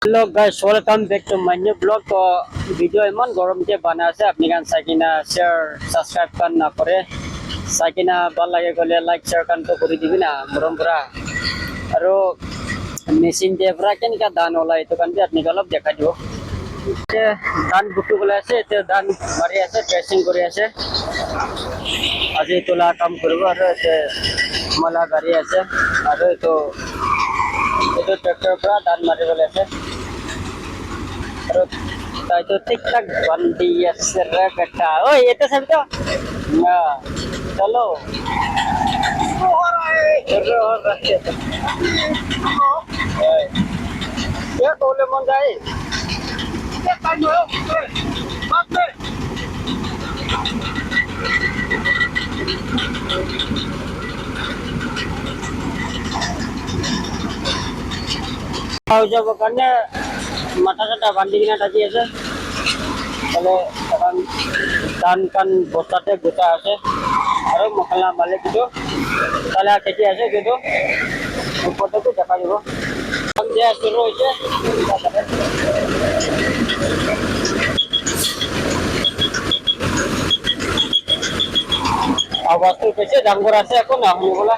Hello guys, welcome back to my new blog. तो video इमान गरम के बना से अपनी कान साकिना शेयर सब्सक्राइब करना पड़े साकिना बाल लगे गले लाइक शेयर करना तो करी दिवी ना मुरम पूरा अरो मेसिन दे पूरा क्या निका दान वाला है तो कान भी अपनी गलब देखा जो ते दान बुट्टू गले से ते दान मारे ऐसे ड्रेसिंग करे ऐसे आज ये तोला काम करूँगा अरे ते मला गाड़ी ऐसे अरे तो itu tractor pra dan mari boleh se terus itu tiktak bandi ya serra kata oh itu sabi to ya chalo ya tole mon jai ya tanyo batte Tahu jawab karena mata saya banding ini tadi aja. Kalau sekarang dan kan bosatnya buta aja. Kalau masalah balik gitu, kalau kecil aja gitu, foto tuh jaga juga. Kan dia suruh aja. Awas tuh kecil ganggu rasa aku nah bola.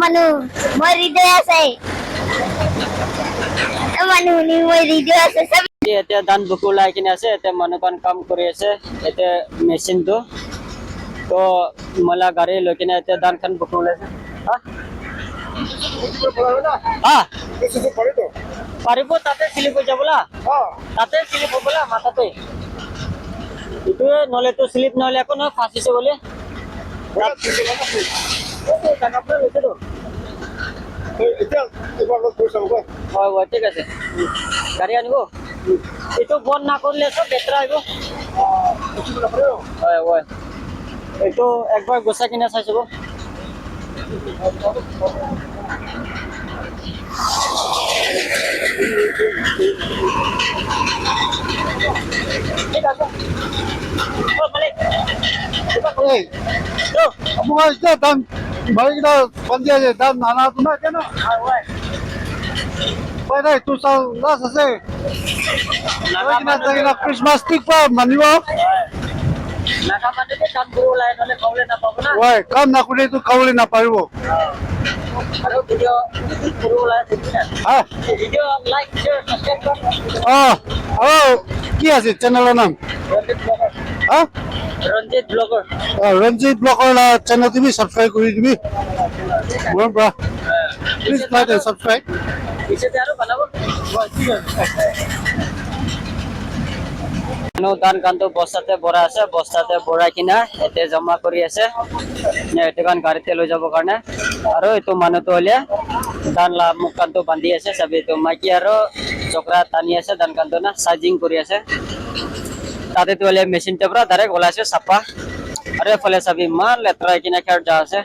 Manu, mau video saya. Manu ni mau video saya. Itu dan buku lagi ni aja. Itu manukan kam kuri aja. Itu mesin tu. तो मला गाड़ी लोग ने इतने दान Khan book ले हाँ हाँ पारिबो ताते स्लिप हो जाबला ताते स्लिप हो बोला माथा पे itu नले तो स्लिप नले को ना फांसी से बोले ओके तंगap ले itu tuh oh ठीक আছে गाड़ी आनिबो itu বন না করলে সব বেতরা আইবো ওই itu একবার গোসা কিনে চাইছো ঠিক আছে ও মালিক এই তো আমার এটা দাম ভাইটা বন্ধ আছে দাম নানা তুমি কেন ওই ভাই নাই তুই সব লাস আছে না ক্রিসমাস ঠিক পা মানিব নাকামানে কাম করব লাই নলে খাওলে না পাবো না ওই কাম না করে তো খাওলে না পারব আর ভিডিও করব লাই দেখি না হ্যাঁ ভিডিও লাইক শেয়ার সাবস্ক্রাইব কর ও কি আছে চ্যানেলের নাম হ্যাঁ Ranjit blogger Ranjit blogger channel তুমি সাবস্ক্রাইব করে দিবি মোর ব্রা প্লিজ লাইক এন্ড সাবস্ক্রাইব পিছে আরো বানাবো ঠিক আছে দান কান্ত বস্তাতে ভরা আছে বস্তাতে ভৰাই কিনা এতে জমা কৰি আছে এতে কান গাড়ীতে লৈ যাব কাৰণে আৰু এইটো মানুহটো হলে দান লা মুখ কান্ত বান্ধি আছে সবে তো মাইকি আৰু চকৰা টানি আছে দান কান্ত না চাৰ্জিং কৰি আছে তাতে তো হলে মেচিনটো পৰা ডাইৰেক্ট ওলাইছে চাপা আৰু এফালে চাবি ইমান লেতেৰা কিনা খেৰ যা আছে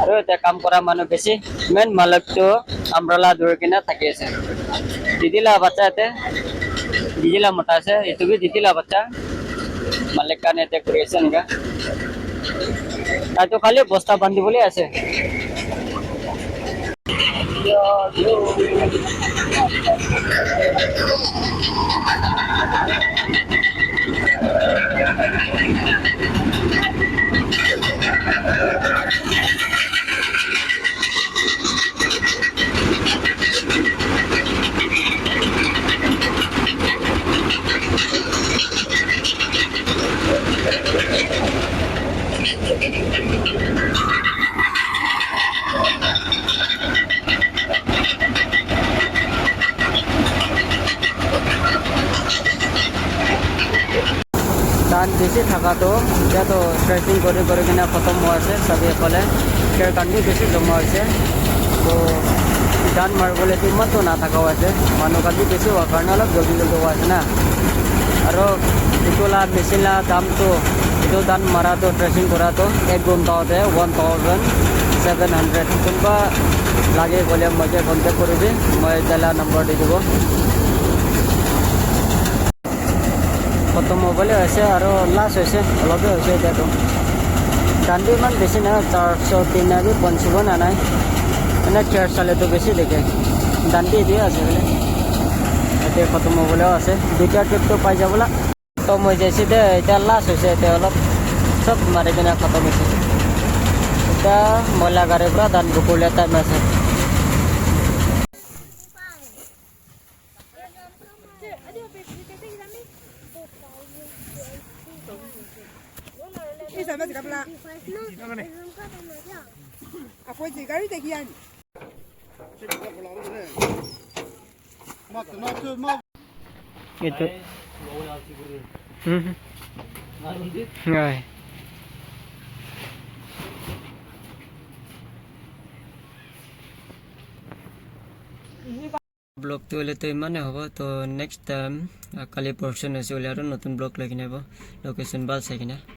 আৰু এতিয়া কাম কৰা মানুহ বেছি মেইন মালিকটো আমব্ৰেলা ধৰি কিনা থাকি আছে দিদিলা বাচ্চা এতে দিদিলা মোটা আছে এইটো বি দিদিলা বাচ্চা মালিক কানে এতে কৰি আছে এনেকা তাইতো খালি বস্তা বান্ধিবলৈ আছে বেছি থকাটো এতিয়াতো ট্ৰেকিং কৰি কৰি কিনে খতম হৈ আছে চাবিসকলে খেৰ কান্দি বেছি জমা হৈছে তো ধান মাৰিবলৈতো ইমানটো নাথাকাও আছে মানুহ কান্দি বেছি হোৱাৰ কাৰণে অলপ জলদি জলদি হোৱা আছে না আৰু এইটোলা মেচিনা দামটো এইটো ধান মাৰাটো ট্ৰেকিং কৰাটো 1 ঘণ্টাতে 1700 কোনোবা লাগে গ'লে মইকে কণ্টেক্ট কৰিবি মই তেলা নম্বৰ দি দিব খতম হ'বলৈ হৈছে আৰু লাষ্ট হৈছে অলপে হৈছে এতিয়াতো ধানটো ইমান বেছি নাই 403 আদি পঞ্চিব নাই মানে খেৰ চালেতো বেছি দেখে ধানটো দিয়ে আছে বোলে এতিয়া খতম হ'বলৈও আছে দুটা ট্ৰিপটো পাই যাবলৈ তো মই যাইছোঁ দে এতিয়া লাষ্ট হৈছে এতিয়া অলপ চব মাৰি কিনে খতম হৈছে এতিয়া মইলা গাড়ীৰ পৰা ধান বুকুৰলৈ টাইম আছে itu ব্লগ তো হলে তো ইমানে হ'ব তো নেক্সট টাইম কালি পৰশু নচলে আৰু নতুন ব্লগ লৈ কিনে লোকেশ্যন ভাল চাই কিনে